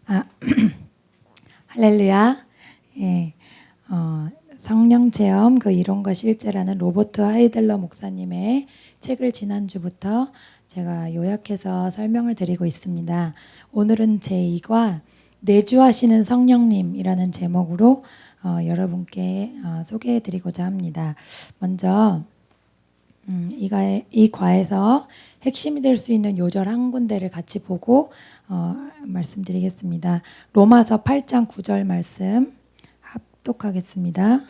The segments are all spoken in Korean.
아, 할렐루야. 예, 성령 체험 그 이론과 실제라는 로버트 하이델러 목사님의 책을 지난주부터 제가 요약해서 설명을 드리고 있습니다. 오늘은 제2과 내주하시는 성령님이라는 제목으로 여러분께 소개해 드리고자 합니다. 먼저 이 과에서 핵심이 될 수 있는 요절 한 군데를 같이 보고 말씀드리겠습니다. 로마서 8장 9절 말씀 합독하겠습니다.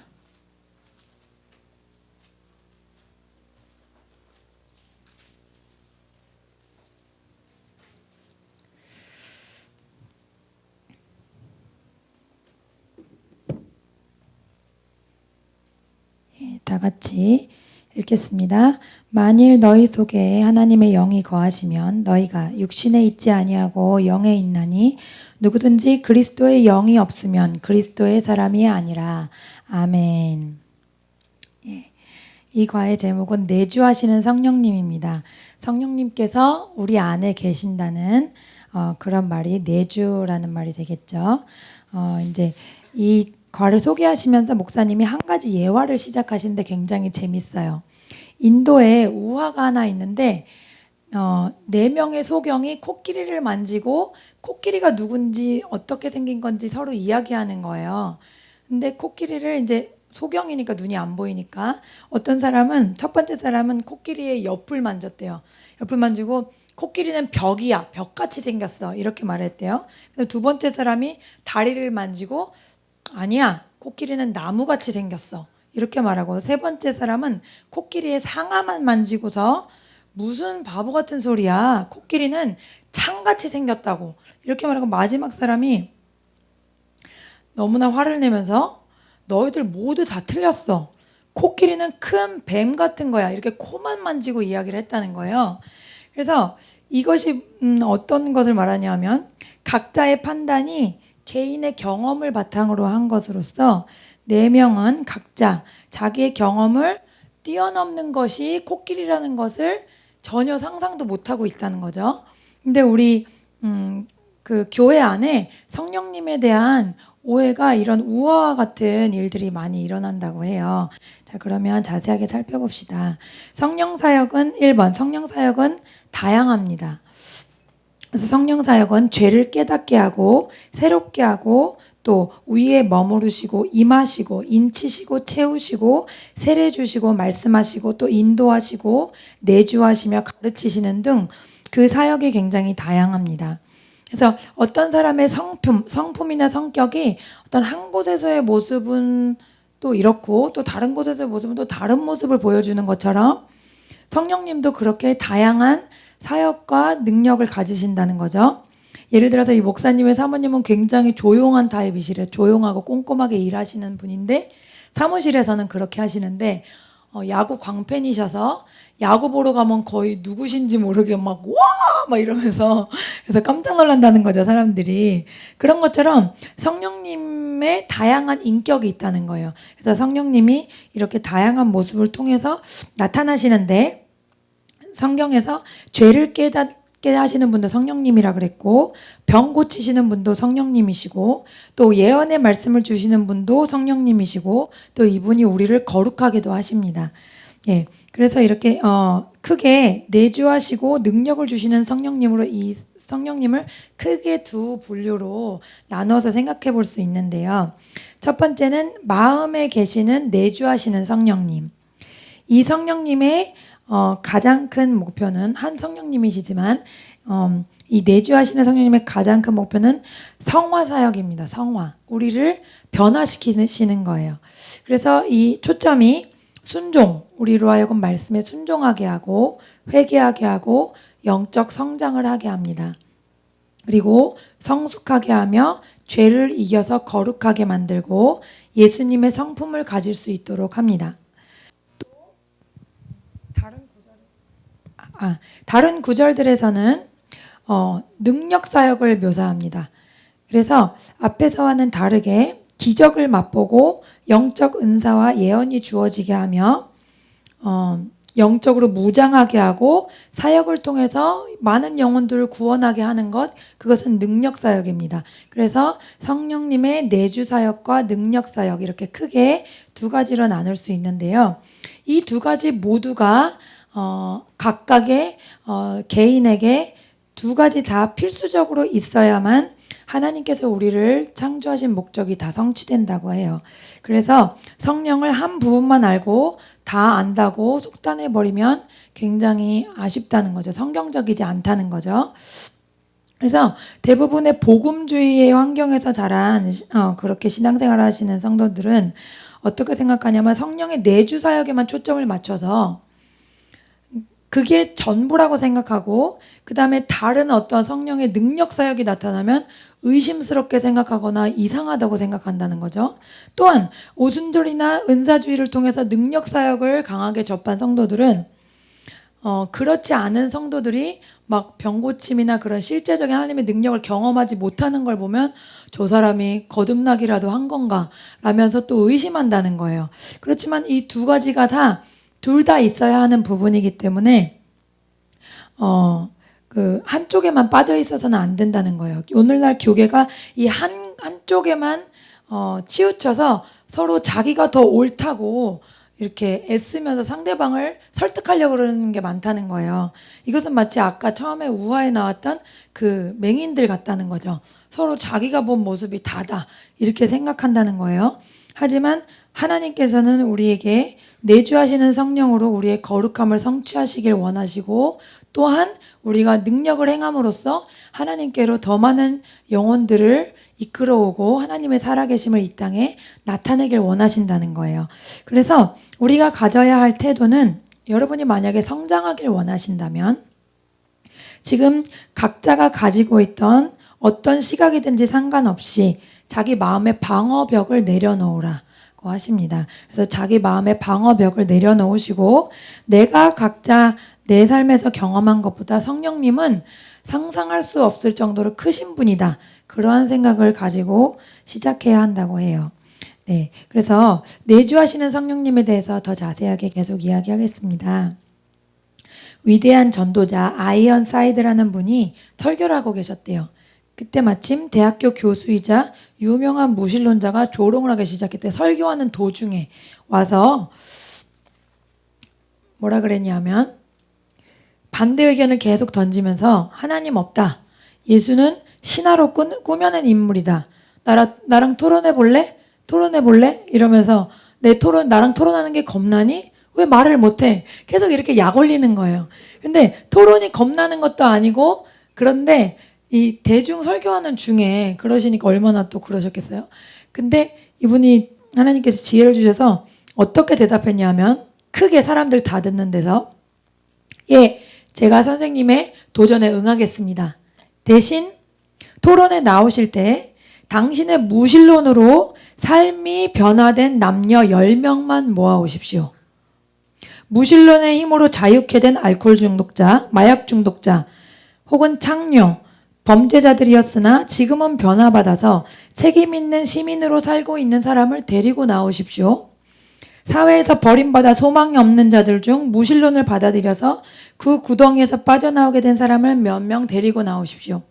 다 같이 읽겠습니다. 만일 너희 속에 하나님의 영이 거하시면 너희가 육신에 있지 아니하고 영에 있나니 누구든지 그리스도의 영이 없으면 그리스도의 사람이 아니라. 아멘. 이 과의 제목은 내주하시는 성령님입니다. 성령님께서 우리 안에 계신다는 그런 말이 내주라는 말이 되겠죠. 이제 이 과를 소개하시면서 목사님이 한 가지 예화를 시작하시는데 굉장히 재밌어요. 인도에 우화가 하나 있는데 4명의 소경이 코끼리를 만지고 코끼리가 누군지 어떻게 생긴 건지 서로 이야기하는 거예요. 근데 코끼리를 이제 소경이니까 눈이 안 보이니까 어떤 사람은 첫 번째 사람은 코끼리의 옆을 만졌대요. 옆을 만지고 코끼리는 벽이야. 벽같이 생겼어. 이렇게 말했대요. 근데 두 번째 사람이 다리를 만지고 아니야. 코끼리는 나무같이 생겼어. 이렇게 말하고 세 번째 사람은 코끼리의 상아만 만지고서 무슨 바보 같은 소리야. 코끼리는 창같이 생겼다고. 이렇게 말하고 마지막 사람이 너무나 화를 내면서 너희들 모두 다 틀렸어. 코끼리는 큰 뱀 같은 거야. 이렇게 코만 만지고 이야기를 했다는 거예요. 그래서 이것이 어떤 것을 말하냐면 각자의 판단이 개인의 경험을 바탕으로 한 것으로서 4명은 각자 자기의 경험을 뛰어넘는 것이 코끼리라는 것을 전혀 상상도 못하고 있다는 거죠. 근데 우리 그 교회 안에 성령님에 대한 오해가 이런 우화와 같은 일들이 많이 일어난다고 해요. 자, 그러면 자세하게 살펴봅시다. 성령 사역은 1번, 성령 사역은 다양합니다. 그래서 성령 사역은 죄를 깨닫게 하고 새롭게 하고 또 위에 머무르시고 임하시고 인치시고 채우시고 세례 주시고 말씀하시고 또 인도하시고 내주하시며 가르치시는 등 그 사역이 굉장히 다양합니다. 그래서 어떤 사람의 성품이나 성격이 어떤 한 곳에서의 모습은 또 이렇고 또 다른 곳에서의 모습은 또 다른 모습을 보여주는 것처럼 성령님도 그렇게 다양한 사역과 능력을 가지신다는 거죠. 예를 들어서 이 목사님의 사모님은 굉장히 조용한 타입이시래. 조용하고 꼼꼼하게 일하시는 분인데 사무실에서는 그렇게 하시는데 야구 광팬이셔서 야구 보러 가면 거의 누구신지 모르게 막 이러면서 그래서 깜짝 놀란다는 거죠, 사람들이. 그런 것처럼 성령님의 다양한 인격이 있다는 거예요. 그래서 성령님이 이렇게 다양한 모습을 통해서 나타나시는데 성경에서 죄를 깨닫게 하시는 분도 성령님이라 그랬고 병 고치시는 분도 성령님이시고 또 예언의 말씀을 주시는 분도 성령님이시고 또 이분이 우리를 거룩하게도 하십니다. 예, 그래서 이렇게 크게 내주하시고 능력을 주시는 성령님으로 이 성령님을 크게 두 분류로 나눠서 생각해 볼 수 있는데요. 첫 번째는 마음에 계시는 내주하시는 성령님. 이 성령님의 가장 큰 목표는 한 성령님이시지만 이 내주하시는 성령님의 가장 큰 목표는 성화 사역입니다. 성화. 우리를 변화시키시는 거예요. 그래서 이 초점이 순종, 우리로 하여금 말씀에 순종하게 하고 회개하게 하고 영적 성장을 하게 합니다. 그리고 성숙하게 하며 죄를 이겨서 거룩하게 만들고 예수님의 성품을 가질 수 있도록 합니다. 다른 구절들에서는 능력 사역을 묘사합니다. 그래서 앞에서와는 다르게 기적을 맛보고 영적 은사와 예언이 주어지게 하며 영적으로 무장하게 하고 사역을 통해서 많은 영혼들을 구원하게 하는 것, 그것은 능력 사역입니다. 그래서 성령님의 내주 사역과 능력 사역, 이렇게 크게 두 가지로 나눌 수 있는데요. 이 두 가지 모두가 각각의 개인에게 두 가지 다 필수적으로 있어야만 하나님께서 우리를 창조하신 목적이 다 성취된다고 해요. 그래서 성령을 한 부분만 알고 다 안다고 속단해버리면 굉장히 아쉽다는 거죠. 성경적이지 않다는 거죠. 그래서 대부분의 복음주의의 환경에서 자란 그렇게 신앙생활을 하시는 성도들은 어떻게 생각하냐면 성령의 내주 사역에만 초점을 맞춰서 그게 전부라고 생각하고, 그 다음에 다른 어떤 성령의 능력 사역이 나타나면 의심스럽게 생각하거나 이상하다고 생각한다는 거죠. 또한 오순절이나 은사주의를 통해서 능력 사역을 강하게 접한 성도들은 그렇지 않은 성도들이 막 병고침이나 그런 실제적인 하나님의 능력을 경험하지 못하는 걸 보면 저 사람이 거듭나기라도 한 건가 라면서 또 의심한다는 거예요. 그렇지만 이 두 가지가 둘 다 있어야 하는 부분이기 때문에 그 한쪽에만 빠져 있어서는 안 된다는 거예요. 오늘날 교계가 이 한쪽에만 치우쳐서 서로 자기가 더 옳다고 이렇게 애쓰면서 상대방을 설득하려고 그러는 게 많다는 거예요. 이것은 마치 아까 처음에 우화에 나왔던 그 맹인들 같다는 거죠. 서로 자기가 본 모습이 다다 이렇게 생각한다는 거예요. 하지만 하나님께서는 우리에게 내주하시는 성령으로 우리의 거룩함을 성취하시길 원하시고, 또한 우리가 능력을 행함으로써 하나님께로 더 많은 영혼들을 이끌어오고 하나님의 살아계심을 이 땅에 나타내길 원하신다는 거예요. 그래서 우리가 가져야 할 태도는, 여러분이 만약에 성장하길 원하신다면 지금 각자가 가지고 있던 어떤 시각이든지 상관없이 자기 마음의 방어벽을 내려놓으라 하십니다. 그래서 자기 마음의 방어벽을 내려놓으시고, 내가 각자 내 삶에서 경험한 것보다 성령님은 상상할 수 없을 정도로 크신 분이다, 그러한 생각을 가지고 시작해야 한다고 해요. 네, 그래서 내주하시는 성령님에 대해서 더 자세하게 계속 이야기하겠습니다. 위대한 전도자 아이언 사이드라는 분이 설교를 하고 계셨대요. 그때 마침 대학교 교수이자 유명한 무신론자가 조롱을 하기 시작했대요. 설교하는 도중에 와서 뭐라 그랬냐면, 반대 의견을 계속 던지면서 하나님 없다, 예수는 신화로 꾸며낸 인물이다, 나랑 토론해 볼래? 이러면서 나랑 토론하는 게 겁나니? 왜 말을 못해? 계속 이렇게 약 올리는 거예요. 근데 토론이 겁나는 것도 아니고, 그런데 이 대중 설교하는 중에 그러시니까 얼마나 또 그러셨겠어요. 근데 이분이 하나님께서 지혜를 주셔서 어떻게 대답했냐면, 크게 사람들 다 듣는 데서, 예, 제가 선생님의 도전에 응하겠습니다. 대신 토론에 나오실 때 당신의 무신론으로 삶이 변화된 남녀 10명만 모아오십시오. 무신론의 힘으로 자유케 된 알코올 중독자, 마약 중독자, 혹은 창녀, 범죄자들이었으나 지금은 변화받아서 책임 있는 시민으로 살고 있는 사람을 데리고 나오십시오. 사회에서 버림받아 소망이 없는 자들 중 무신론을 받아들여서 그 구덩이에서 빠져나오게 된 사람을 몇 명 데리고 나오십시오.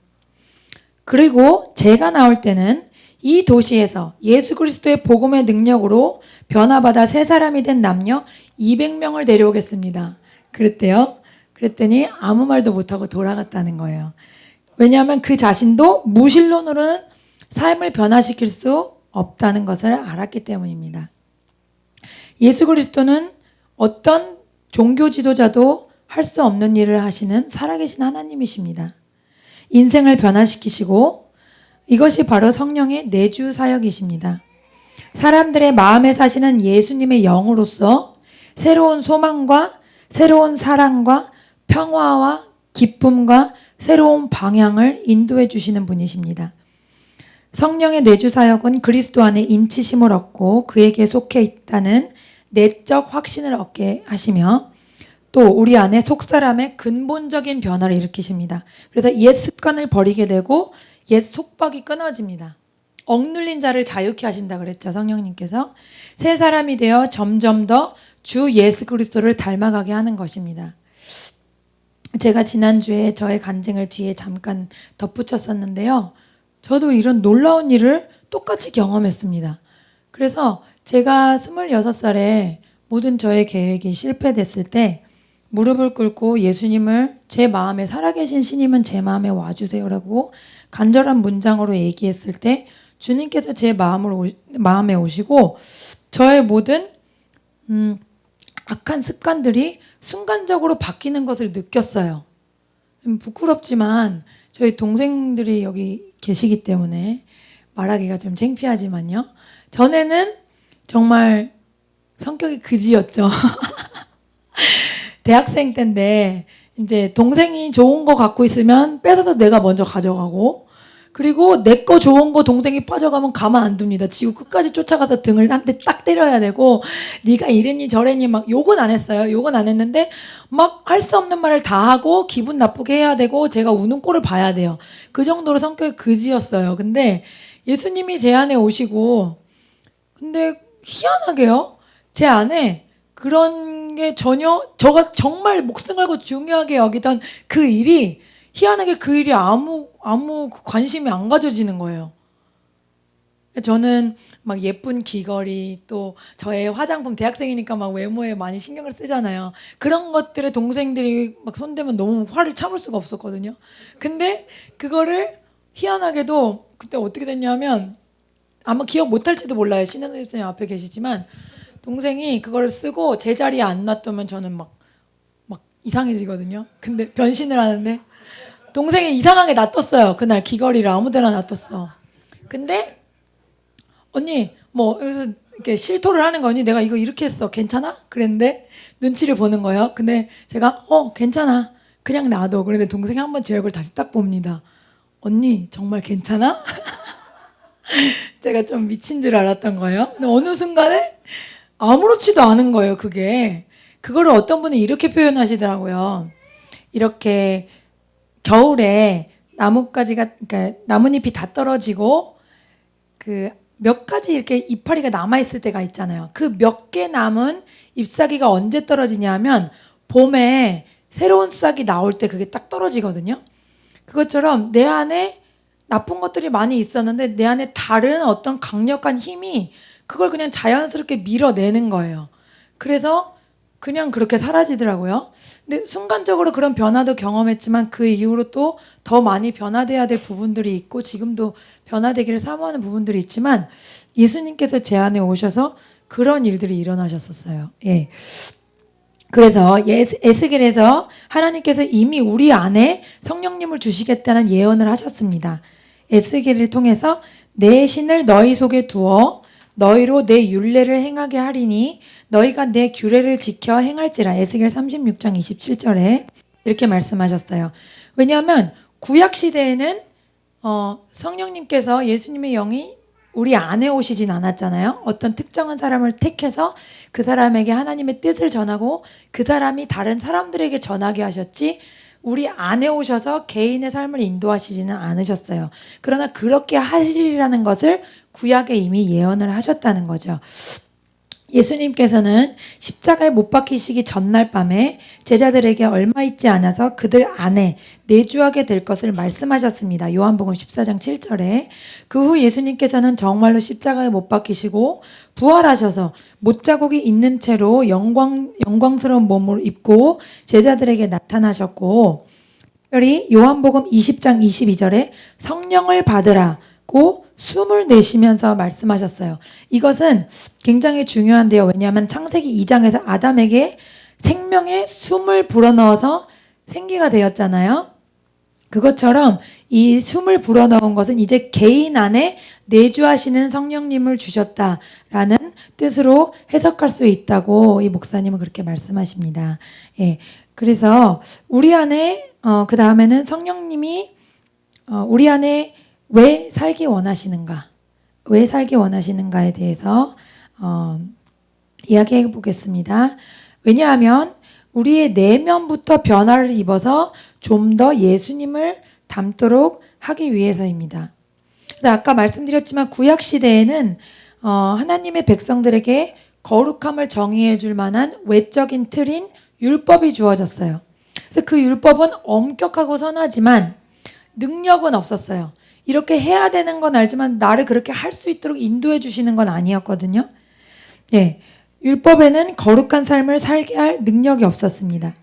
그리고 제가 나올 때는 이 도시에서 예수 그리스도의 복음의 능력으로 변화받아 새 사람이 된 남녀 200명을 데려오겠습니다. 그랬대요. 그랬더니 아무 말도 못하고 돌아갔다는 거예요. 왜냐하면 그 자신도 무신론으로는 삶을 변화시킬 수 없다는 것을 알았기 때문입니다. 예수 그리스도는 어떤 종교 지도자도 할 수 없는 일을 하시는 살아계신 하나님이십니다. 인생을 변화시키시고, 이것이 바로 성령의 내주 사역이십니다. 사람들의 마음에 사시는 예수님의 영으로서 새로운 소망과 새로운 사랑과 평화와 기쁨과 새로운 방향을 인도해 주시는 분이십니다. 성령의 내주 사역은 그리스도 안에 인치심을 얻고 그에게 속해 있다는 내적 확신을 얻게 하시며, 또 우리 안에 속사람의 근본적인 변화를 일으키십니다. 그래서 옛 습관을 버리게 되고 옛 속박이 끊어집니다. 억눌린 자를 자유케 하신다 그랬죠, 성령님께서. 새 사람이 되어 점점 더 주 예수 그리스도를 닮아가게 하는 것입니다. 제가 지난주에 저의 간증을 뒤에 잠깐 덧붙였었는데요. 저도 이런 놀라운 일을 똑같이 경험했습니다. 그래서 제가 26살에 모든 저의 계획이 실패됐을 때 무릎을 꿇고 예수님을 제 마음에 살아계신 신님은 제 마음에 와주세요라고 간절한 문장으로 얘기했을 때 주님께서 제 마음에 오시고 저의 모든 악한 습관들이 순간적으로 바뀌는 것을 느꼈어요. 부끄럽지만 저희 동생들이 여기 계시기 때문에 말하기가 좀 창피하지만요. 전에는 정말 성격이 그지였죠. 대학생 때인데 이제 동생이 좋은 거 갖고 있으면 뺏어서 내가 먼저 가져가고, 그리고 내 거 좋은 거 동생이 빠져가면 가만 안 둡니다. 지구 끝까지 쫓아가서 등을 한 대 딱 때려야 되고, 네가 이랬니 저랬니 막 욕은 안 했어요. 욕은 안 했는데 막 할 수 없는 말을 다 하고 기분 나쁘게 해야 되고 제가 우는 꼴을 봐야 돼요. 그 정도로 성격이 그지였어요. 근데 예수님이 제 안에 오시고, 근데 희한하게요, 제 안에 그런 게 전혀, 저가 정말 목숨 걸고 중요하게 여기던 그 일이, 희한하게 그 일이 아무 관심이 안 가져지는 거예요. 저는 막 예쁜 귀걸이, 또 저의 화장품, 대학생이니까 막 외모에 많이 신경을 쓰잖아요. 그런 것들에 동생들이 막 손대면 너무 화를 참을 수가 없었거든요. 근데 그거를 희한하게도 그때 어떻게 됐냐면, 아마 기억 못할지도 몰라요. 신현수 선생님 앞에 계시지만, 동생이 그걸 쓰고 제 자리에 안 놔두면 저는 막 이상해지거든요. 근데 변신을 하는데 동생이 이상하게 놔뒀어요. 그날 귀걸이를 아무데나 놔뒀어. 근데 언니 뭐 그래서 이렇게 실토를 하는 거니, 내가 이거 이렇게 했어 괜찮아? 그랬는데 눈치를 보는 거예요. 근데 제가 괜찮아 그냥 놔둬. 그런데 동생이 한번 제 얼굴 다시 딱 봅니다. 언니 정말 괜찮아? 제가 좀 미친 줄 알았던 거예요. 근데 어느 순간에 아무렇지도 않은 거예요. 그거를 어떤 분이 이렇게 표현하시더라고요. 이렇게 겨울에 나뭇가지가, 그러니까 나뭇잎이 다 떨어지고 그 몇 가지 이렇게 이파리가 남아 있을 때가 있잖아요. 그 몇 개 남은 잎사귀가 언제 떨어지냐 하면 봄에 새로운 싹이 나올 때 그게 딱 떨어지거든요. 그것처럼 내 안에 나쁜 것들이 많이 있었는데 내 안에 다른 어떤 강력한 힘이 그걸 그냥 자연스럽게 밀어내는 거예요. 그래서 그냥 그렇게 사라지더라고요. 근데 순간적으로 그런 변화도 경험했지만 그 이후로 또 더 많이 변화돼야 될 부분들이 있고 지금도 변화되기를 사모하는 부분들이 있지만 예수님께서 제 안에 오셔서 그런 일들이 일어나셨었어요. 예. 그래서 에스겔에서 하나님께서 이미 우리 안에 성령님을 주시겠다는 예언을 하셨습니다. 에스겔을 통해서 내 신을 너희 속에 두어 너희로 내 율례를 행하게 하리니 너희가 내 규례를 지켜 행할지라. 에스겔 36장 27절에 이렇게 말씀하셨어요. 왜냐하면 구약 시대에는 성령님께서, 예수님의 영이 우리 안에 오시진 않았잖아요. 어떤 특정한 사람을 택해서 그 사람에게 하나님의 뜻을 전하고 그 사람이 다른 사람들에게 전하게 하셨지, 우리 안에 오셔서 개인의 삶을 인도하시지는 않으셨어요. 그러나 그렇게 하시리라는 것을 구약에 이미 예언을 하셨다는 거죠. 예수님께서는 십자가에 못 박히시기 전날 밤에 제자들에게 얼마 있지 않아서 그들 안에 내주하게 될 것을 말씀하셨습니다. 요한복음 14장 7절에. 그 후 예수님께서는 정말로 십자가에 못 박히시고 부활하셔서 못자국이 있는 채로 영광스러운 몸을 입고 제자들에게 나타나셨고, 특별히 요한복음 20장 22절에 성령을 받으라고 숨을 내쉬면서 말씀하셨어요. 이것은 굉장히 중요한데요. 왜냐하면 창세기 2장에서 아담에게 생명의 숨을 불어넣어서 생기가 되었잖아요. 그것처럼 이 숨을 불어넣은 것은 이제 개인 안에 내주하시는 성령님을 주셨다라는 뜻으로 해석할 수 있다고 이 목사님은 그렇게 말씀하십니다. 예. 그래서 우리 안에 그 다음에는 성령님이 우리 안에 왜 살기 원하시는가? 왜 살기 원하시는가에 대해서 이야기해 보겠습니다. 왜냐하면 우리의 내면부터 변화를 입어서 좀 더 예수님을 닮도록 하기 위해서입니다. 그래서 아까 말씀드렸지만 구약 시대에는 하나님의 백성들에게 거룩함을 정의해 줄 만한 외적인 틀인 율법이 주어졌어요. 그래서 그 율법은 엄격하고 선하지만 능력은 없었어요. 이렇게 해야 되는 건 알지만 나를 그렇게 할 수 있도록 인도해 주시는 건 아니었거든요. 예, 율법에는 거룩한 삶을 살게 할 능력이 없었습니다.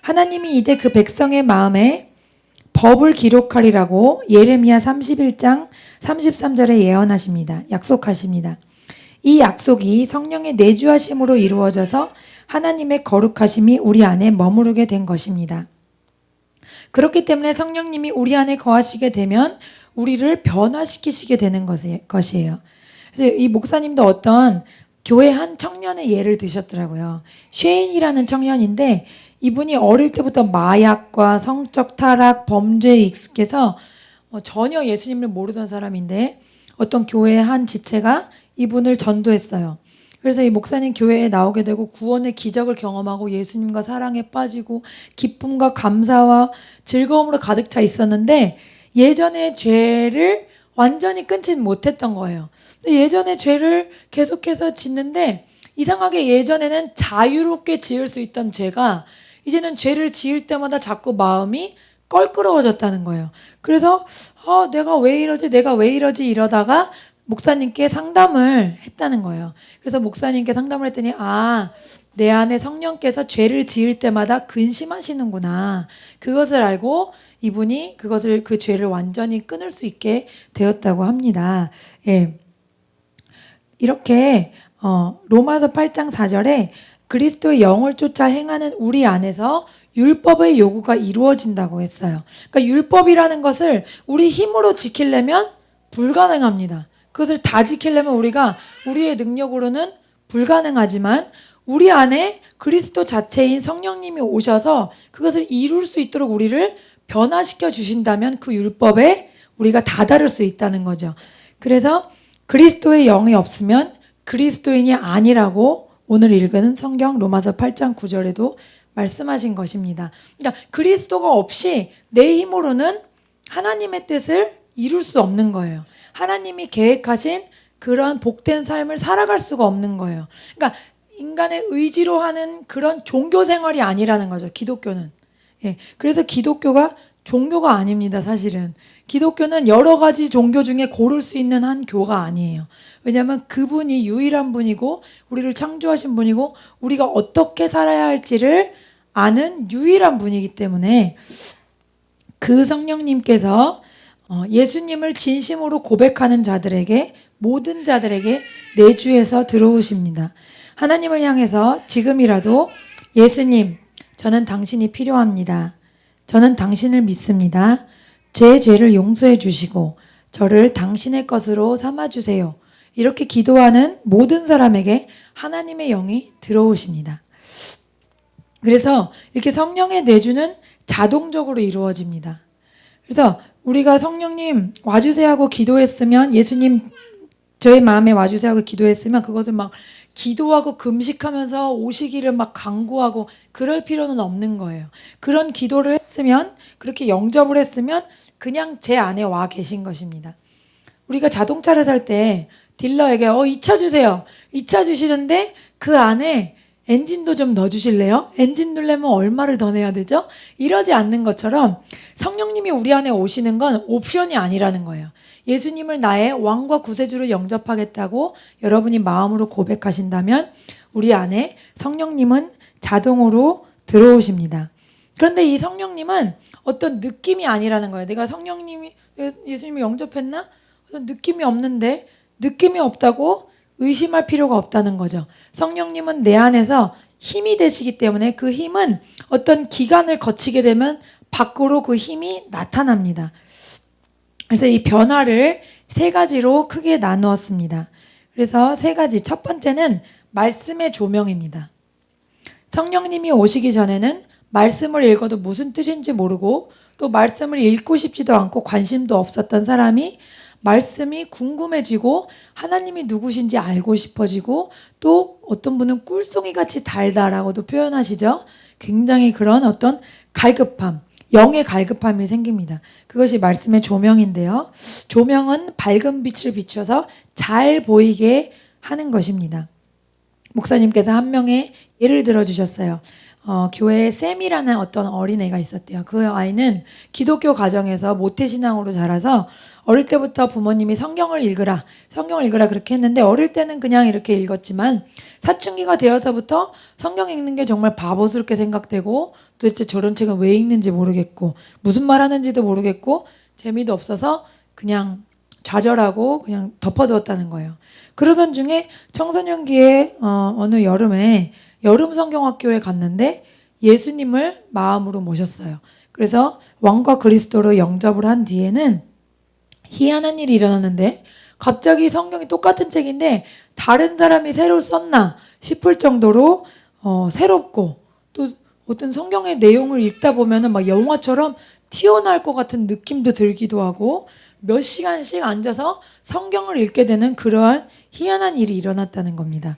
하나님이 이제 그 백성의 마음에 법을 기록하리라고 예레미야 31장 33절에 예언하십니다. 약속하십니다. 이 약속이 성령의 내주하심으로 이루어져서 하나님의 거룩하심이 우리 안에 머무르게 된 것입니다. 그렇기 때문에 성령님이 우리 안에 거하시게 되면 우리를 변화시키시게 되는 것이에요. 그래서 이 목사님도 어떤 교회 한 청년의 예를 드셨더라고요. 쉐인이라는 청년인데 이분이 어릴 때부터 마약과 성적 타락, 범죄에 익숙해서 전혀 예수님을 모르던 사람인데 어떤 교회의 한 지체가 이분을 전도했어요. 그래서 이 목사님 교회에 나오게 되고 구원의 기적을 경험하고 예수님과 사랑에 빠지고 기쁨과 감사와 즐거움으로 가득 차 있었는데 예전의 죄를 완전히 끊지는 못했던 거예요. 근데 예전의 죄를 계속해서 짓는데 이상하게 예전에는 자유롭게 지을 수 있던 죄가 이제는 죄를 지을 때마다 자꾸 마음이 껄끄러워졌다는 거예요. 그래서 내가 왜 이러지 이러다가 목사님께 상담을 했다는 거예요. 그래서 목사님께 상담을 했더니 내 안에 성령께서 죄를 지을 때마다 근심하시는구나. 그것을 알고 이분이 그 죄를 완전히 끊을 수 있게 되었다고 합니다. 예. 이렇게 로마서 8장 4절에 그리스도의 영을 쫓아 행하는 우리 안에서 율법의 요구가 이루어진다고 했어요. 그러니까 율법이라는 것을 우리 힘으로 지키려면 불가능합니다. 그것을 다 지키려면 우리의 능력으로는 불가능하지만 우리 안에 그리스도 자체인 성령님이 오셔서 그것을 이룰 수 있도록 우리를 변화시켜 주신다면 그 율법에 우리가 다다를 수 있다는 거죠. 그래서 그리스도의 영이 없으면 그리스도인이 아니라고 오늘 읽은 성경 로마서 8장 9절에도 말씀하신 것입니다. 그러니까 그리스도가 없이 내 힘으로는 하나님의 뜻을 이룰 수 없는 거예요. 하나님이 계획하신 그런 복된 삶을 살아갈 수가 없는 거예요. 그러니까 인간의 의지로 하는 그런 종교 생활이 아니라는 거죠. 기독교는. 예, 그래서 기독교가 종교가 아닙니다. 사실은. 기독교는 여러 가지 종교 중에 고를 수 있는 한 교가 아니에요. 왜냐하면 그분이 유일한 분이고 우리를 창조하신 분이고 우리가 어떻게 살아야 할지를 아는 유일한 분이기 때문에 그 성령님께서 예수님을 진심으로 고백하는 자들에게 모든 자들에게 내주에서 들어오십니다. 하나님을 향해서 지금이라도 예수님, 저는 당신이 필요합니다. 저는 당신을 믿습니다. 제 죄를 용서해 주시고 저를 당신의 것으로 삼아주세요. 이렇게 기도하는 모든 사람에게 하나님의 영이 들어오십니다. 그래서 이렇게 성령의 내주는 자동적으로 이루어집니다. 그래서 우리가 성령님 와주세요 하고 기도했으면 예수님 저의 마음에 와주세요 하고 기도했으면 그것을 막 기도하고 금식하면서 오시기를 막 간구하고 그럴 필요는 없는 거예요. 그런 기도를 했으면 그렇게 영접을 했으면 그냥 제 안에 와 계신 것입니다. 우리가 자동차를 살 때 딜러에게 이 차 주세요. 이 차 주시는데 그 안에 엔진도 좀 넣어주실래요? 엔진 넣으려면 얼마를 더 내야 되죠? 이러지 않는 것처럼 성령님이 우리 안에 오시는 건 옵션이 아니라는 거예요. 예수님을 나의 왕과 구세주로 영접하겠다고 여러분이 마음으로 고백하신다면 우리 안에 성령님은 자동으로 들어오십니다. 그런데 이 성령님은 어떤 느낌이 아니라는 거예요. 내가 예수님을 영접했나? 느낌이 없는데 느낌이 없다고 의심할 필요가 없다는 거죠. 성령님은 내 안에서 힘이 되시기 때문에 그 힘은 어떤 기간을 거치게 되면 밖으로 그 힘이 나타납니다. 그래서 이 변화를 세 가지로 크게 나누었습니다. 그래서 세 가지. 첫 번째는 말씀의 조명입니다. 성령님이 오시기 전에는 말씀을 읽어도 무슨 뜻인지 모르고 또 말씀을 읽고 싶지도 않고 관심도 없었던 사람이 말씀이 궁금해지고 하나님이 누구신지 알고 싶어지고 또 어떤 분은 꿀송이같이 달다라고도 표현하시죠. 굉장히 그런 어떤 갈급함, 영의 갈급함이 생깁니다. 그것이 말씀의 조명인데요. 조명은 밝은 빛을 비춰서 잘 보이게 하는 것입니다. 목사님께서 한 명의 예를 들어주셨어요. 교회에 샘이라는 어떤 어린애가 있었대요. 그 아이는 기독교 가정에서 모태신앙으로 자라서 어릴 때부터 부모님이 성경을 읽으라 그렇게 했는데, 어릴 때는 그냥 이렇게 읽었지만 사춘기가 되어서부터 성경 읽는 게 정말 바보스럽게 생각되고, 도대체 저런 책은 왜 읽는지 모르겠고 무슨 말 하는지도 모르겠고 재미도 없어서 그냥 좌절하고 그냥 덮어두었다는 거예요. 그러던 중에 청소년기에 어느 여름에 여름 성경학교에 갔는데 예수님을 마음으로 모셨어요. 그래서 왕과 그리스도로 영접을 한 뒤에는 희한한 일이 일어났는데, 갑자기 성경이 똑같은 책인데 다른 사람이 새로 썼나 싶을 정도로 새롭고, 또 어떤 성경의 내용을 읽다 보면은 막 영화처럼 튀어나올 것 같은 느낌도 들기도 하고, 몇 시간씩 앉아서 성경을 읽게 되는 그러한 희한한 일이 일어났다는 겁니다.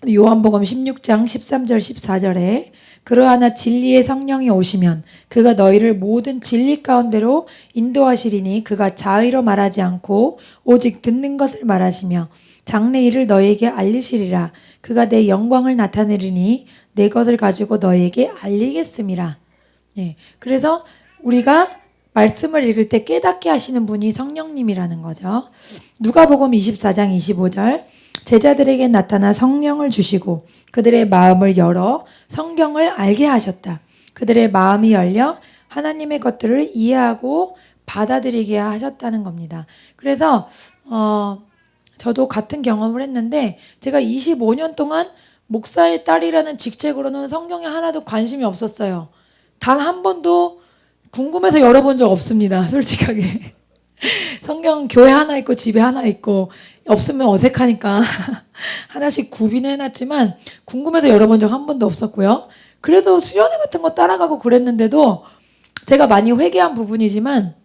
요한복음 16장 13절 14절에 그러하나 진리의 성령이 오시면 그가 너희를 모든 진리 가운데로 인도하시리니 그가 자의로 말하지 않고 오직 듣는 것을 말하시며 장래 일을 너희에게 알리시리라. 그가 내 영광을 나타내리니 내 것을 가지고 너희에게 알리겠음이라. 예, 그래서 우리가 말씀을 읽을 때 깨닫게 하시는 분이 성령님이라는 거죠. 누가복음 24장 25절 제자들에게 나타나 성령을 주시고 그들의 마음을 열어 성경을 알게 하셨다. 그들의 마음이 열려 하나님의 것들을 이해하고 받아들이게 하셨다는 겁니다. 그래서 저도 같은 경험을 했는데, 제가 25년 동안 목사의 딸이라는 직책으로는 성경에 하나도 관심이 없었어요. 단 한 번도 궁금해서 열어본 적 없습니다. 솔직하게. 성경 교회 하나 있고 집에 하나 있고 없으면 어색하니까 하나씩 구비는 해놨지만 궁금해서 열어본 적 한 번도 없었고요. 그래도 수련회 같은 거 따라가고 그랬는데도 제가 많이 회개한 부분이지만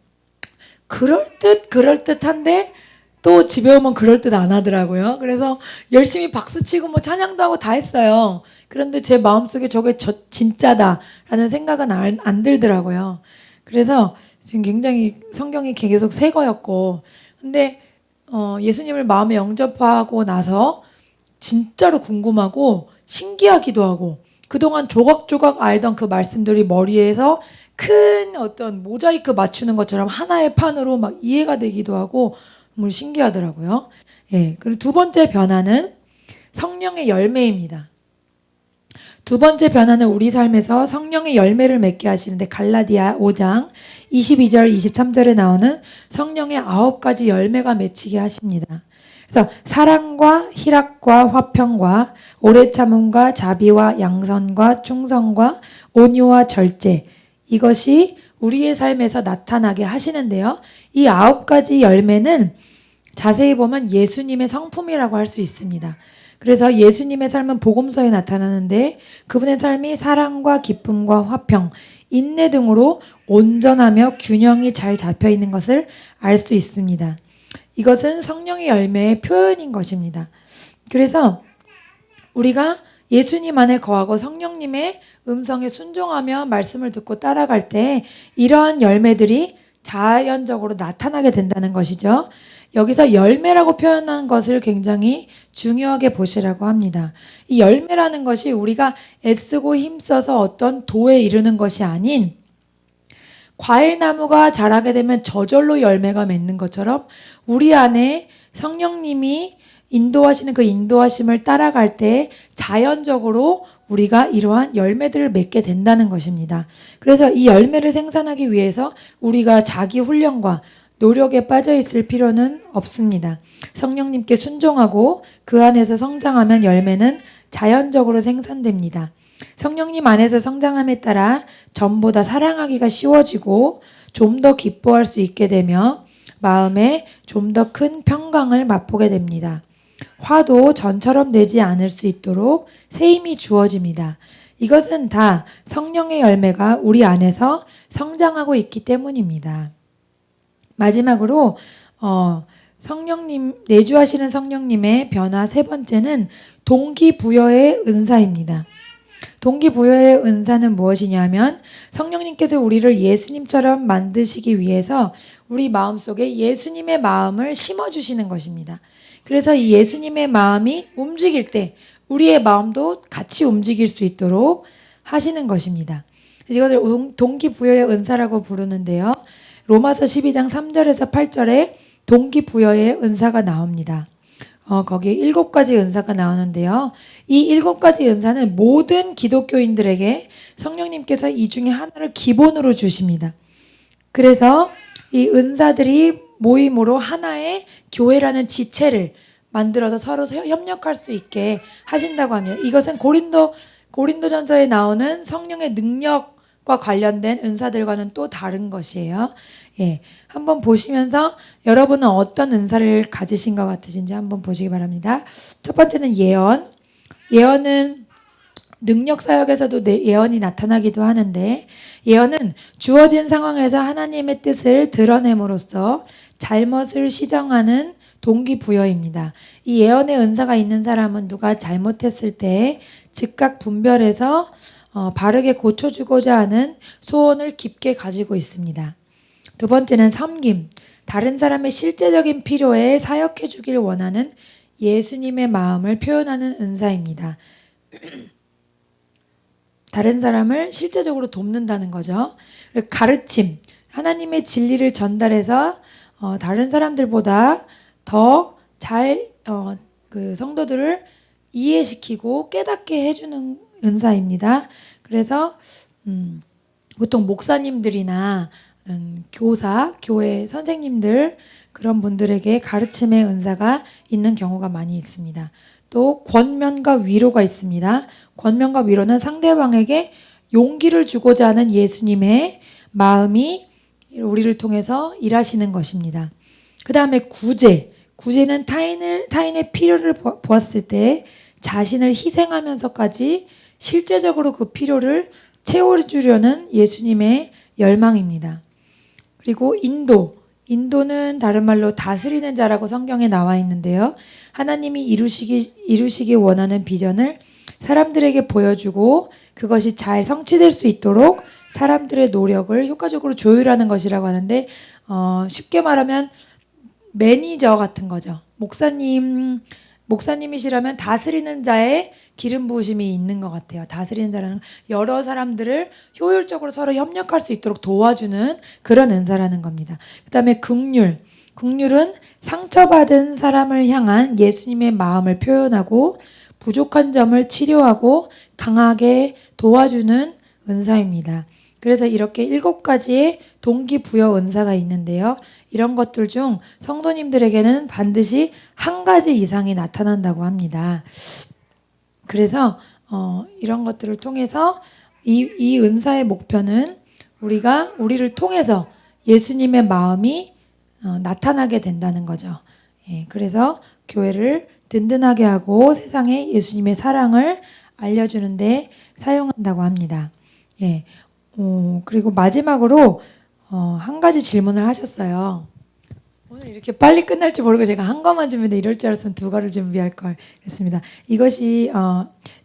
그럴듯한데 또 집에 오면 그럴듯 안 하더라고요. 그래서 열심히 박수치고 뭐 찬양도 하고 다 했어요. 그런데 제 마음속에 저게 진짜다라는 생각은 안 들더라고요. 그래서 지금 굉장히 성경이 계속 새 거였고, 근데 예수님을 마음에 영접하고 나서 진짜로 궁금하고 신기하기도 하고, 그동안 조각조각 알던 그 말씀들이 머리에서 큰 어떤 모자이크 맞추는 것처럼 하나의 판으로 막 이해가 되기도 하고 정말 신기하더라고요. 예, 그리고 두 번째 변화는 성령의 열매입니다. 두 번째 변화는 우리 삶에서 성령의 열매를 맺게 하시는데, 갈라디아 5장 22절 23절에 나오는 성령의 9가지 열매가 맺히게 하십니다. 그래서 사랑과 희락과 화평과 오래 참음과 자비와 양선과 충성과 온유와 절제, 이것이 우리의 삶에서 나타나게 하시는데요. 이 9가지 열매는 자세히 보면 예수님의 성품이라고 할 수 있습니다. 그래서 예수님의 삶은 복음서에 나타나는데 그분의 삶이 사랑과 기쁨과 화평, 인내 등으로 온전하며 균형이 잘 잡혀 있는 것을 알 수 있습니다. 이것은 성령의 열매의 표현인 것입니다. 그래서 우리가 예수님 안에 거하고 성령님의 음성에 순종하며 말씀을 듣고 따라갈 때 이러한 열매들이 자연적으로 나타나게 된다는 것이죠. 여기서 열매라고 표현한 것을 굉장히 중요하게 보시라고 합니다. 이 열매라는 것이 우리가 애쓰고 힘써서 어떤 도에 이르는 것이 아닌, 과일나무가 자라게 되면 저절로 열매가 맺는 것처럼 우리 안에 성령님이 인도하시는 그 인도하심을 따라갈 때 자연적으로 우리가 이러한 열매들을 맺게 된다는 것입니다. 그래서 이 열매를 생산하기 위해서 우리가 자기 훈련과 노력에 빠져 있을 필요는 없습니다. 성령님께 순종하고 그 안에서 성장하면 열매는 자연적으로 생산됩니다. 성령님 안에서 성장함에 따라 전보다 사랑하기가 쉬워지고 좀 더 기뻐할 수 있게 되며 마음에 좀 더 큰 평강을 맛보게 됩니다. 화도 전처럼 내지 않을 수 있도록 새 힘이 주어집니다. 이것은 다 성령의 열매가 우리 안에서 성장하고 있기 때문입니다. 마지막으로 성령님, 내주하시는 성령님의 변화 세 번째는 동기부여의 은사입니다. 동기부여의 은사는 무엇이냐면 성령님께서 우리를 예수님처럼 만드시기 위해서 우리 마음속에 예수님의 마음을 심어주시는 것입니다. 그래서 이 예수님의 마음이 움직일 때 우리의 마음도 같이 움직일 수 있도록 하시는 것입니다. 이것을 동기부여의 은사라고 부르는데요. 로마서 12장 3절에서 8절에 동기부여의 은사가 나옵니다. 거기에 7가지 은사가 나오는데요. 이 7가지 은사는 모든 기독교인들에게 성령님께서 이 중에 하나를 기본으로 주십니다. 그래서 이 은사들이 모임으로 하나의 교회라는 지체를 만들어서 서로 협력할 수 있게 하신다고 합니다. 이것은 고린도전서에 나오는 성령의 능력과 관련된 은사들과는 또 다른 것이에요. 예, 한번 보시면서 여러분은 어떤 은사를 가지신 것 같으신지 한번 보시기 바랍니다. 첫 번째는 예언. 예언은 능력 사역에서도 예언이 나타나기도 하는데, 예언은 주어진 상황에서 하나님의 뜻을 드러냄으로써 잘못을 시정하는 동기부여입니다. 이 예언의 은사가 있는 사람은 누가 잘못했을 때 즉각 분별해서 바르게 고쳐주고자 하는 소원을 깊게 가지고 있습니다. 두 번째는 섬김. 다른 사람의 실제적인 필요에 사역해 주길 원하는 예수님의 마음을 표현하는 은사입니다. 다른 사람을 실제적으로 돕는다는 거죠. 가르침. 하나님의 진리를 전달해서 다른 사람들보다 더 잘 그 성도들을 이해시키고 깨닫게 해주는 은사입니다. 그래서 보통 목사님들이나 교사, 교회 선생님들 그런 분들에게 가르침의 은사가 있는 경우가 많이 있습니다. 또 권면과 위로가 있습니다. 권면과 위로는 상대방에게 용기를 주고자 하는 예수님의 마음이 우리를 통해서 일하시는 것입니다. 그 다음에 구제. 구제는 타인의 필요를 보았을 때 자신을 희생하면서까지 실제적으로 그 필요를 채워주려는 예수님의 열망입니다. 그리고 인도. 인도는 다른 말로 다스리는 자라고 성경에 나와 있는데요. 하나님이 이루시기 원하는 비전을 사람들에게 보여주고 그것이 잘 성취될 수 있도록 사람들의 노력을 효과적으로 조율하는 것이라고 하는데, 쉽게 말하면 매니저 같은 거죠. 목사님이시라면 다스리는 자의 기름 부으심이 있는 것 같아요. 다스리는 자라는 여러 사람들을 효율적으로 서로 협력할 수 있도록 도와주는 그런 은사라는 겁니다. 그 다음에 긍휼. 긍휼은 상처받은 사람을 향한 예수님의 마음을 표현하고 부족한 점을 치료하고 강하게 도와주는 은사입니다. 그래서 이렇게 7가지의 동기부여 은사가 있는데요. 이런 것들 중 성도님들에게는 반드시 한 가지 이상이 나타난다고 합니다. 그래서 이런 것들을 통해서 이 은사의 목표는 우리를 통해서 예수님의 마음이 나타나게 된다는 거죠. 예, 그래서 교회를 든든하게 하고 세상에 예수님의 사랑을 알려주는 데 사용한다고 합니다. 예, 그리고 마지막으로 한 가지 질문을 하셨어요. 오늘 이렇게 빨리 끝날지 모르고 제가 한 것만 준비했는데 이럴 줄 알았으면 2가를 준비할 걸 했습니다. 이것이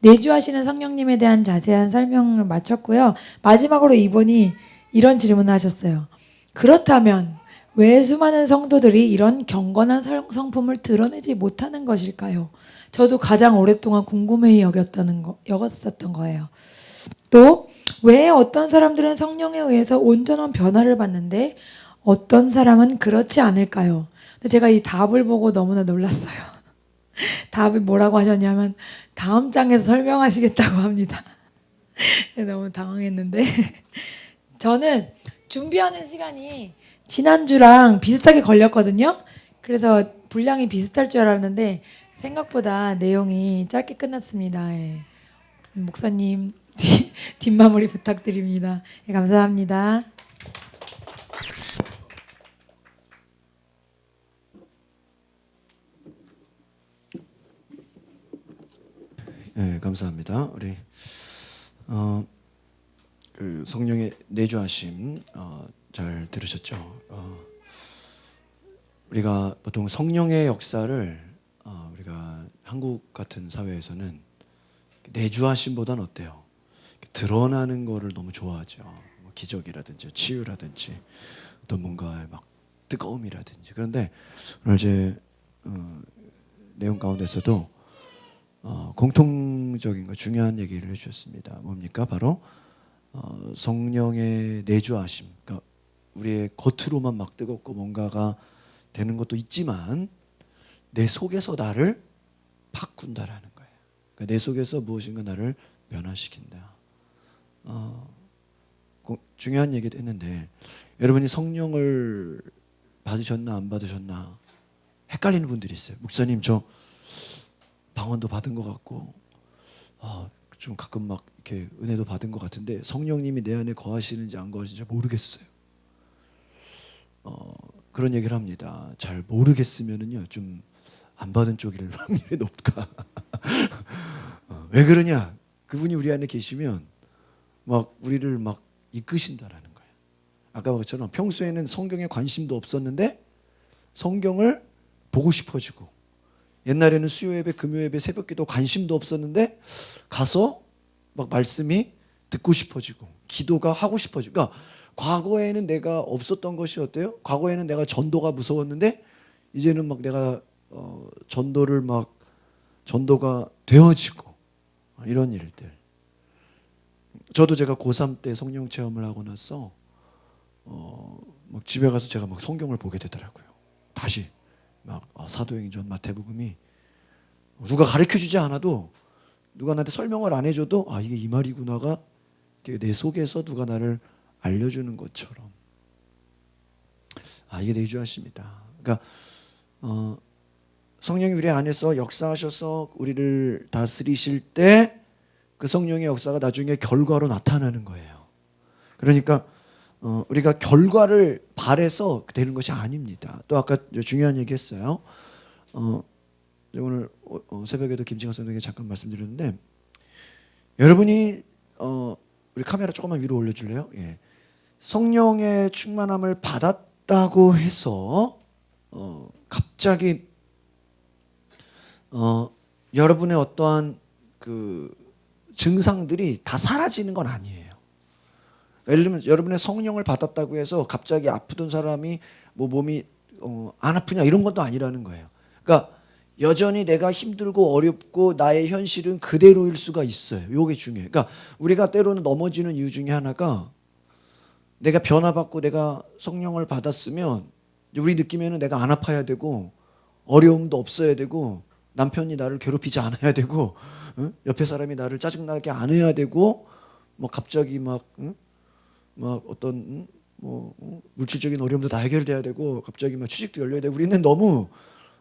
내주하시는 성령님에 대한 자세한 설명을 마쳤고요. 마지막으로 이분이 이런 질문을 하셨어요. 그렇다면 왜 수많은 성도들이 이런 경건한 성품을 드러내지 못하는 것일까요? 저도 가장 오랫동안 궁금해 여겼었던 거예요. 또 왜 어떤 사람들은 성령에 의해서 온전한 변화를 받는데 어떤 사람은 그렇지 않을까요? 제가 이 답을 보고 너무나 놀랐어요. 답이 뭐라고 하셨냐면 다음 장에서 설명하시겠다고 합니다. 너무 당황했는데 저는 준비하는 시간이 지난주랑 비슷하게 걸렸거든요. 그래서 분량이 비슷할 줄 알았는데 생각보다 내용이 짧게 끝났습니다. 예. 목사님 뒷마무리 부탁드립니다. 예, 감사합니다. 네, 감사합니다. 우리 그 성령의 내주하심 잘 들으셨죠? 우리가 보통 성령의 역사를 우리가 한국 같은 사회에서는 내주하심보다는 어때요? 드러나는 거를 너무 좋아하죠. 뭐 기적이라든지 치유라든지 또 뭔가 막 뜨거움이라든지. 그런데 오늘 이제 내용 가운데서도 공통적인 거 중요한 얘기를 해주셨습니다. 뭡니까? 바로 성령의 내주하심. 그러니까 우리의 겉으로만 막 뜨겁고 뭔가가 되는 것도 있지만 내 속에서 나를 바꾼다라는 거예요. 그러니까 내 속에서 무엇인가 나를 변화시킨다. 중요한 얘기도 했는데 여러분이 성령을 받으셨나 안 받으셨나 헷갈리는 분들이 있어요. 목사님 저 방언도 받은 것 같고 좀 가끔 막 이렇게 은혜도 받은 것 같은데 성령님이 내 안에 거하시는지 안 거하시는지 모르겠어요. 그런 얘기를 합니다. 잘 모르겠으면은요 좀 안 받은 쪽일 확률이 높다. 왜 그러냐? 그분이 우리 안에 계시면 막 우리를 막 이끄신다라는 거예요. 아까 것처럼 평소에는 성경에 관심도 없었는데 성경을 보고 싶어지고 옛날에는 수요예배, 금요예배, 새벽기도 관심도 없었는데 가서 막 말씀이 듣고 싶어지고 기도가 하고 싶어지고. 그러니까 과거에는 내가 없었던 것이 어때요? 과거에는 내가 전도가 무서웠는데 이제는 막 내가 전도가 되어지고 이런 일들. 저도 제가 고3 때 성령 체험을 하고 나서 막 집에 가서 제가 막 성경을 보게 되더라고요. 다시 막 사도행전, 마태복음이 누가 가르쳐주지 않아도 누가 나한테 설명을 안 해줘도 이게 이 말이구나가 내 속에서 누가 나를 알려주는 것처럼 이게 내주하십니다. 그러니까 성령이 우리 안에서 역사하셔서 우리를 다스리실 때 그 성령의 역사가 나중에 결과로 나타나는 거예요. 그러니까 우리가 결과를 바래서 되는 것이 아닙니다. 또 아까 중요한 얘기 했어요. 오늘 새벽에도 김진강 선생님에게 잠깐 말씀드렸는데 여러분이 우리 카메라 조금만 위로 올려줄래요? 예. 성령의 충만함을 받았다고 해서 갑자기 여러분의 어떠한 그 증상들이 다 사라지는 건 아니에요. 예를 들면 여러분의 성령을 받았다고 해서 갑자기 아프던 사람이 뭐 몸이 안 아프냐 이런 것도 아니라는 거예요. 그러니까 여전히 내가 힘들고 어렵고 나의 현실은 그대로일 수가 있어요. 이게 중요해요. 그러니까 우리가 때로는 넘어지는 이유 중에 하나가 내가 변화받고 내가 성령을 받았으면 우리 느낌에는 내가 안 아파야 되고 어려움도 없어야 되고 남편이 나를 괴롭히지 않아야 되고 옆에 사람이 나를 짜증나게 안 해야 되고 뭐 갑자기 막 어떤 물질적인 어려움도 다 해결돼야 되고 갑자기 막 취직도 열려야 되고 우리는 너무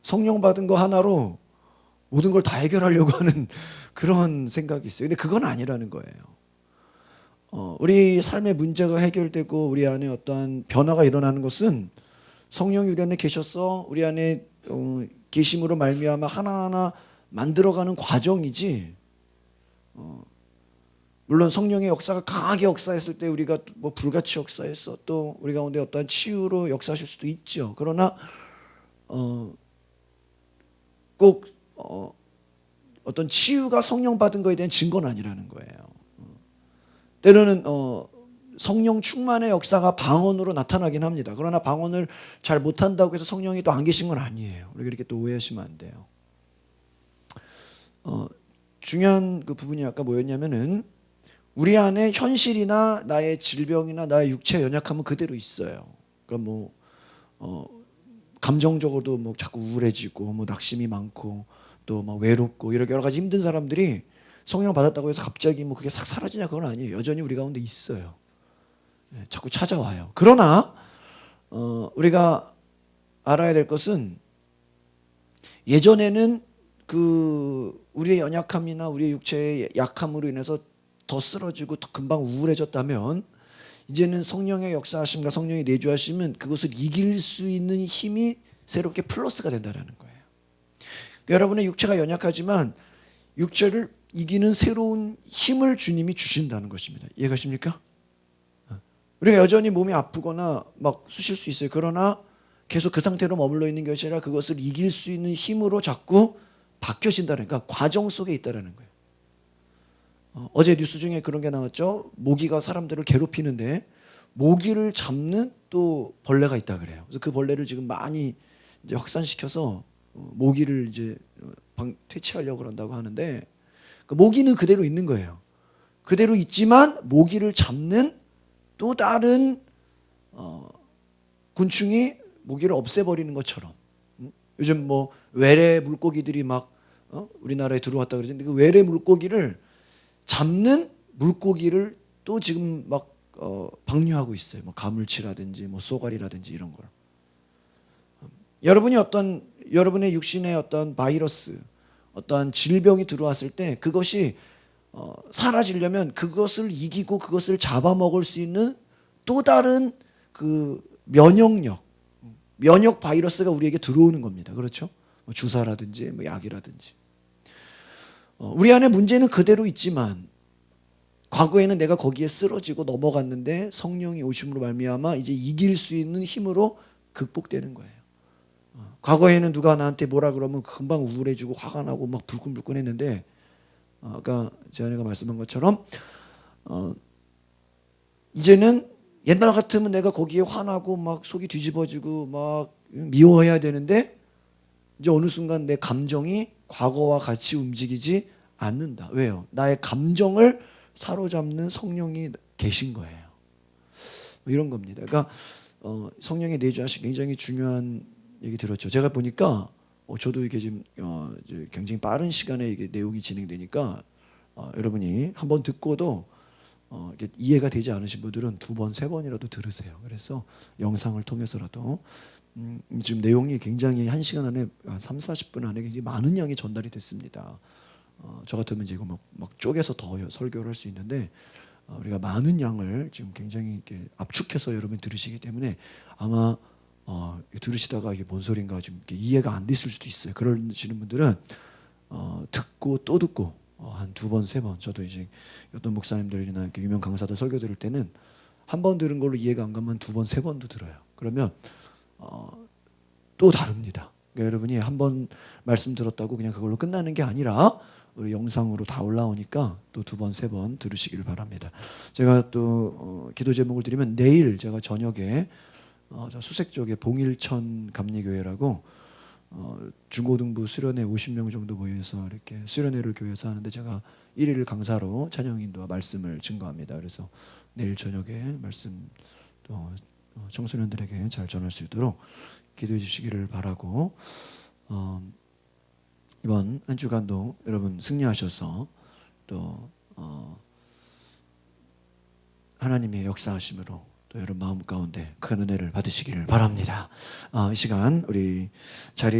성령 받은 거 하나로 모든 걸 다 해결하려고 하는 그런 생각이 있어요. 근데 그건 아니라는 거예요. 우리 삶의 문제가 해결되고 우리 안에 어떠한 변화가 일어나는 것은 성령이 우리 안에 계셔서 우리 안에 계심으로 말미암아 하나하나 만들어가는 과정이지. 물론 성령의 역사가 강하게 역사했을 때 우리가 뭐 불같이 역사해서 또 우리 가운데 어떠한 치유로 역사하실 수도 있죠. 그러나 꼭 어떤 치유가 성령 받은 거에 대한 증거는 아니라는 거예요. 때로는 성령 충만의 역사가 방언으로 나타나긴 합니다. 그러나 방언을 잘 못한다고 해서 성령이 또 안 계신 건 아니에요. 우리가 이렇게 또 오해하시면 안 돼요. 중요한 그 부분이 아까 뭐였냐면은 우리 안에 현실이나 나의 질병이나 나의 육체의 연약함은 그대로 있어요. 그러니까 뭐 감정적으로도 뭐 자꾸 우울해지고 뭐 낙심이 많고 또 막 외롭고 이렇게 여러 가지 힘든 사람들이 성령 받았다고 해서 갑자기 뭐 그게 싹 사라지냐 그건 아니에요. 여전히 우리 가운데 있어요. 자꾸 찾아와요. 그러나 우리가 알아야 될 것은 예전에는 그 우리의 연약함이나 우리의 육체의 약함으로 인해서 더 쓰러지고 더 금방 우울해졌다면 이제는 성령의 역사하심과 성령의 내주하심은 그것을 이길 수 있는 힘이 새롭게 플러스가 된다는 거예요. 여러분의 육체가 연약하지만 육체를 이기는 새로운 힘을 주님이 주신다는 것입니다. 이해가십니까? 우리가 여전히 몸이 아프거나 막 쑤실 수 있어요. 그러나 계속 그 상태로 머물러 있는 것이 아니라 그것을 이길 수 있는 힘으로 자꾸 바뀌어진다는, 그러니까 과정 속에 있다는 거예요. 어제 뉴스 중에 그런 게 나왔죠. 모기가 사람들을 괴롭히는데 모기를 잡는 또 벌레가 있다 그래요. 그래서 그 벌레를 지금 많이 이제 확산시켜서 모기를 이제 퇴치하려고 그런다고 하는데 그 모기는 그대로 있는 거예요. 그대로 있지만 모기를 잡는 또 다른 곤충이 모기를 없애버리는 것처럼 요즘 뭐 외래 물고기들이 막 우리나라에 들어왔다 그러는데 그 외래 물고기를 잡는 물고기를 또 지금 막 방류하고 있어요. 뭐 가물치라든지 뭐 쏘가리라든지 이런 걸. 여러분의 육신에 어떤 바이러스, 어떤 질병이 들어왔을 때 그것이 사라지려면 그것을 이기고 그것을 잡아먹을 수 있는 또 다른 그 면역 바이러스가 우리에게 들어오는 겁니다. 그렇죠? 뭐 주사라든지 뭐 약이라든지. 우리 안에 문제는 그대로 있지만 과거에는 내가 거기에 쓰러지고 넘어갔는데 성령이 오심으로 말미암아 이제 이길 수 있는 힘으로 극복되는 거예요. 과거에는 누가 나한테 뭐라 그러면 금방 우울해지고 화가 나고 막 불끈불끈했는데 아까 제 아내가 말씀한 것처럼 이제는 옛날 같으면 내가 거기에 화나고 막 속이 뒤집어지고 막 미워해야 되는데 이제 어느 순간 내 감정이 과거와 같이 움직이지 않는다. 왜요? 나의 감정을 사로잡는 성령이 계신 거예요. 이런 겁니다. 그러니까 성령의 내주하신 굉장히 중요한 얘기 들었죠. 제가 보니까 저도 이게 지금 이제 굉장히 빠른 시간에 이게 내용이 진행되니까 여러분이 한번 듣고도 이게 이해가 되지 않으신 분들은 2번, 3번이라도 들으세요. 그래서 영상을 통해서라도 지금 내용이 굉장히 1시간 안에 3, 40분 안에 굉장히 많은 양이 전달이 됐습니다. 저 같으면 이제 이거 막 쪼개서 더 설교를 할 수 있는데 우리가 많은 양을 지금 굉장히 이렇게 압축해서 여러분이 들으시기 때문에 아마 들으시다가 이게 뭔 소린가 좀 이해가 안 됐을 수도 있어요. 그러시는 분들은 듣고 또 듣고 한 2번, 3번. 저도 이제 어떤 목사님들이나 이렇게 유명 강사들 설교 들을 때는 한 번 들은 걸로 이해가 안 가면 2번, 3번도 들어요. 그러면 또 다릅니다. 그러니까 여러분이 한 번 말씀 들었다고 그냥 그걸로 끝나는 게 아니라 우리 영상으로 다 올라오니까 또 2번, 3번 들으시기를 바랍니다. 제가 또 기도 제목을 드리면 내일 제가 저녁에 저 수색 쪽에 봉일천 감리교회라고 중고등부 수련회 50명 정도 모여서 이렇게 수련회를 교회에서 하는데 제가 1일 강사로 찬양 인도와 말씀을 증거합니다. 그래서 내일 저녁에 말씀 또 청소년들에게 잘 전할 수 있도록 기도해 주시기를 바라고 이번 한 주간도 여러분 승리하셔서 또 하나님의 역사하심으로 또 여러분 마음 가운데 큰 은혜를 받으시기를 바랍니다. 이 시간 우리 자리에